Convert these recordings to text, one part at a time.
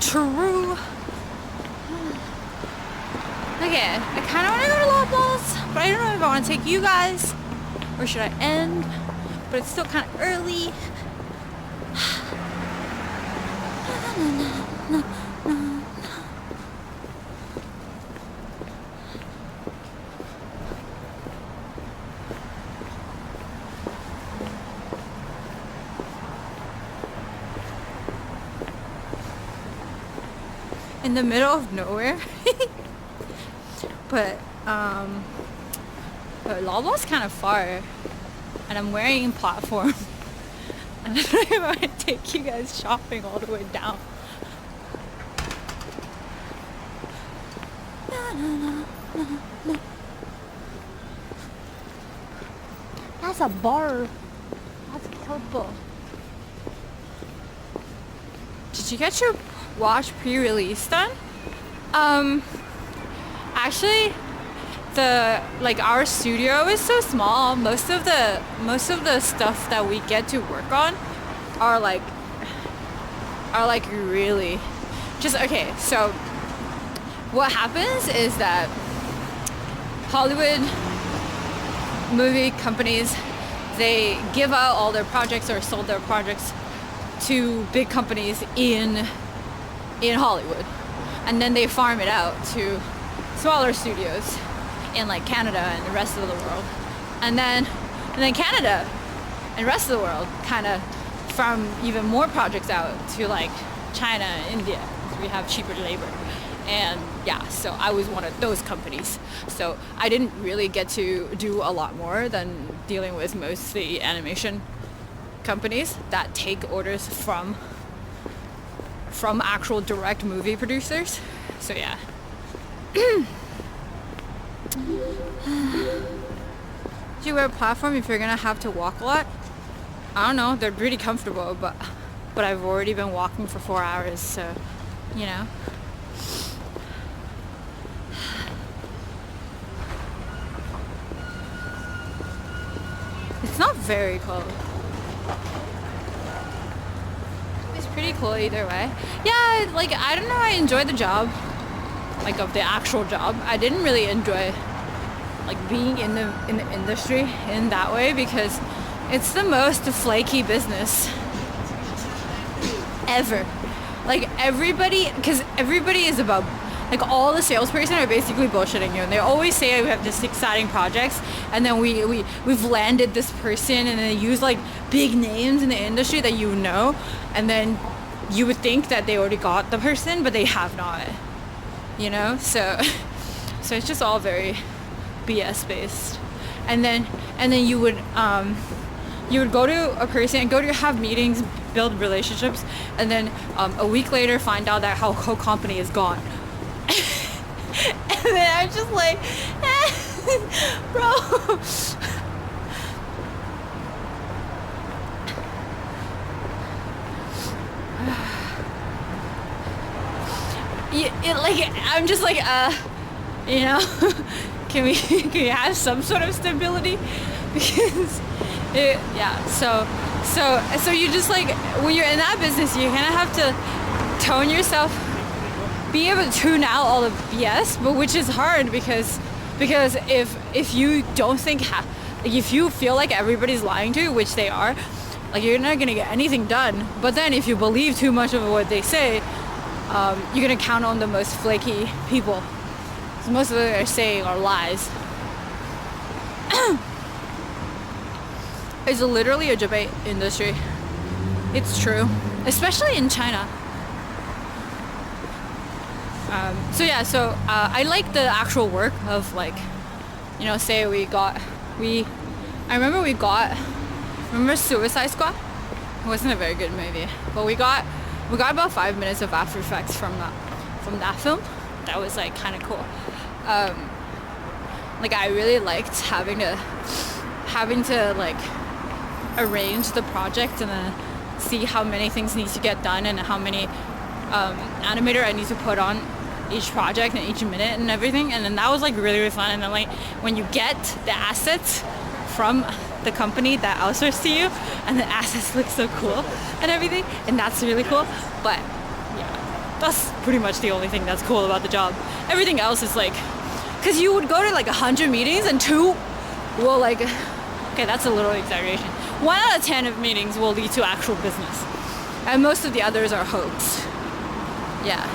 true. Okay, I kind of want to go to Loblaws, but I don't know if I want to take you guys or should I end. But it's still kind of early. In the middle of nowhere. but Loblaws kind of far, and I'm wearing platform. And I don't know if I want to take you guys shopping all the way down. That's a bar. That's purple. Did you get your watch pre-release done? Actually, our studio is so small. Most of the stuff that we get to work on are really just okay. So what happens is that Hollywood movie companies, they give out all their projects or sold their projects to big companies in Hollywood, and then they farm it out to smaller studios in like Canada and the rest of the world, and then Canada and the rest of the world kind of farm even more projects out to like China and India. We have cheaper labor, and yeah, so I was one of those companies. So I didn't really get to do a lot more than dealing with mostly animation companies that take orders from actual direct movie producers. So yeah. Do you wear a platform if you're gonna have to walk a lot? I don't know, they're pretty comfortable, but I've already been walking for 4 hours, so you know. It's not very cold. It's pretty cool either way. Yeah, like I don't know, I enjoyed the job. Like of the actual job. I didn't really enjoy like being in the industry in that way because it's the most flaky business ever. Like everybody is about, like all the salesperson are basically bullshitting you, and they always say we have this exciting projects, and then we've landed this person, and they use like big names in the industry that you know, and then you would think that they already got the person, but they have not, you know. So it's just all very BS based, and then you would go to a person and have meetings, build relationships, and then a week later find out that whole company is gone. And then I'm just like, bro. I'm just like, you know, can we have some sort of stability? Because so you just like, when you're in that business, you kind of have to tone yourself, be able to tune out all the BS, but which is hard because if you don't think if you feel like everybody's lying to you, which they are, like you're not gonna get anything done. But then if you believe too much of what they say, you're gonna count on the most flaky people. So most of what they're saying are lies. It's literally a debate industry. It's true, especially in China. So I like the actual work of like, you know, say I remember Suicide Squad? It wasn't a very good movie, but we got about 5 minutes of After Effects from that film. That was like kind of cool. Like I really liked having to like arrange the project and then see how many things need to get done and how many animator I need to put on each project and each minute and everything. And then that was like really, really fun. And then like when you get the assets from the company that outsourced to you, and the assets look so cool and everything, and that's really cool. But yeah, That's pretty much the only thing that's cool about the job. Everything else is like, because you would go to like 100 meetings and 2 will like, okay, that's a little exaggeration. 1 out of 10 of meetings will lead to actual business. And most of the others are hoax. Yeah.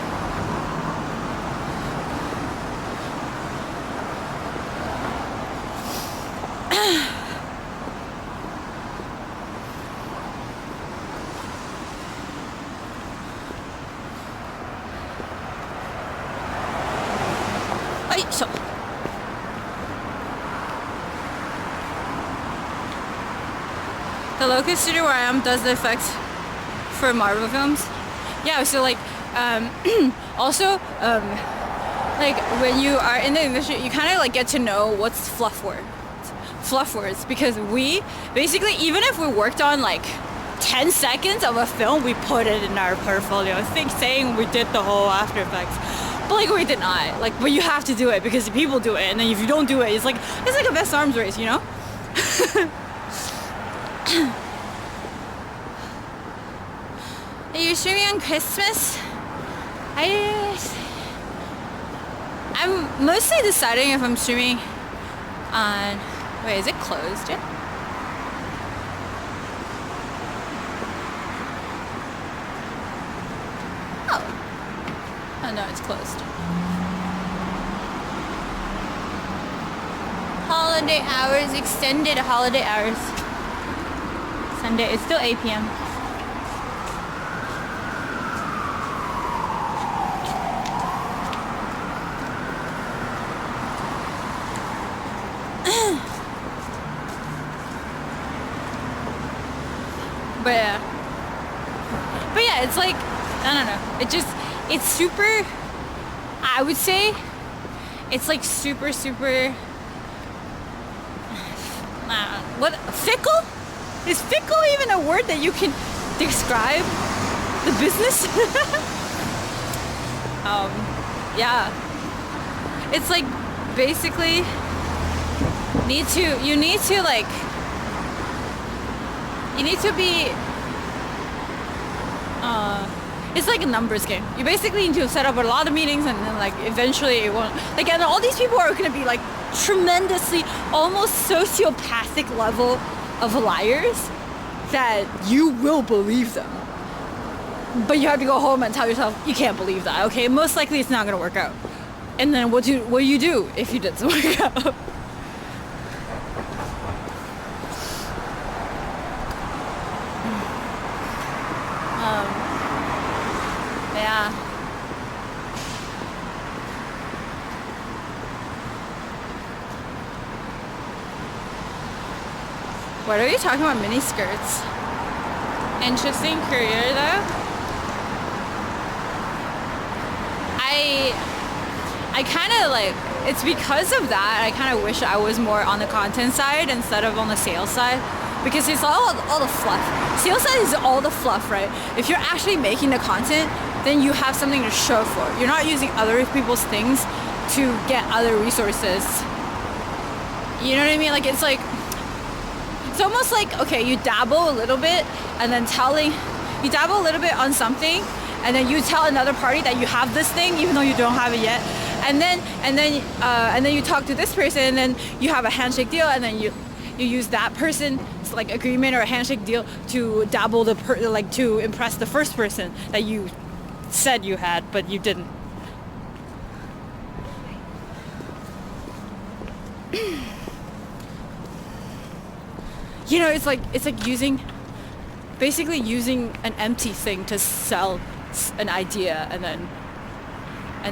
So the locust studio where I am does the effects for Marvel films. Yeah, so like also like when you are in the industry, you kind of like get to know what's fluff words, because we basically, even if we worked on like 10 seconds of a film, we put it in our portfolio. I think saying we did the whole After Effects. But like we did not. Like, but you have to do it because people do it, and then if you don't do it, it's like a best arms race, you know? Are you streaming on Christmas? I'm mostly deciding if I'm streaming on. Wait, is it closed yet? Oh no, it's closed. Holiday hours, extended holiday hours. Sunday, it's still 8 p.m. But yeah, it's like, I don't know. It's super, I would say, it's like super, what, fickle? Is fickle even a word that you can describe the business? Yeah. It's like, basically, you need to be, it's like a numbers game. You basically need to set up a lot of meetings, and then like eventually it won't, like, and all these people are going to be like tremendously, almost sociopathic level of liars that you will believe them. But you have to go home and tell yourself you can't believe that, okay? Most likely it's not going to work out. And then what do you do if you didn't work out? Yeah. What are you talking about? Mini skirts. Interesting career though. I kind of like, it's because of that I kind of wish I was more on the content side instead of on the sales side, because it's all the fluff. Sales side is all the fluff, right? If you're actually making the content, then you have something to show for it. You're not using other people's things to get other resources. You know what I mean? Like, it's almost like, okay, you dabble a little bit and then you dabble a little bit on something, and then you tell another party that you have this thing even though you don't have it yet, and then you talk to this person, and then you have a handshake deal, and then you use that person's like agreement or a handshake deal to dabble to impress the first person that you said you had but you didn't. You know, it's like basically using an empty thing to sell an idea, and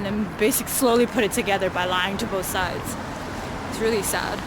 then basically slowly put it together by lying to both sides. It's really sad.